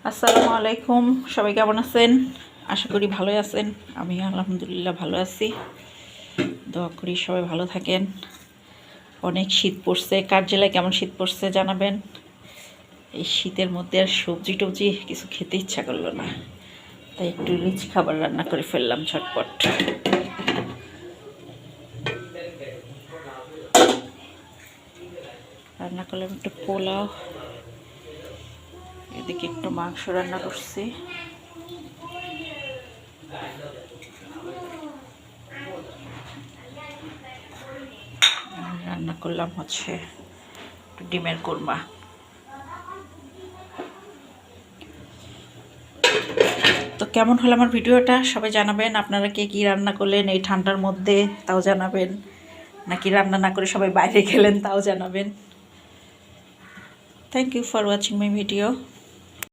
আসসালামু আলাইকুম, সবাই কেমন আছেন? আশা করি ভালোই আছেন। আমি আলহামদুলিল্লাহ ভালো আছি। দোয়া করি সবাই ভালো থাকেন। অনেক শীত পড়ছে, কার জেলায় কেমন শীত পড়ছে জানাবেন। এই শীতের মধ্যে আর সবজি টবজি কিছু খেতে ইচ্ছা করলো না, তাই একটু রিচ খাবার রান্না করে ফেললাম ঝটপট। রান্না করলাম একটু পোলাও, এদিকে একটু মাংস রান্না করছি। রান্না করলাম হচ্ছে ডিমের কোরমা। তো কেমন হলো আমার ভিডিওটা সবাই জানাবেন। আপনারা কে কী রান্না করলেন এই ঠান্ডার মধ্যে তাও জানাবেন, নাকি রান্না না করে সবাই বাইরে খেলেন তাও জানাবেন। Thank you for watching my video.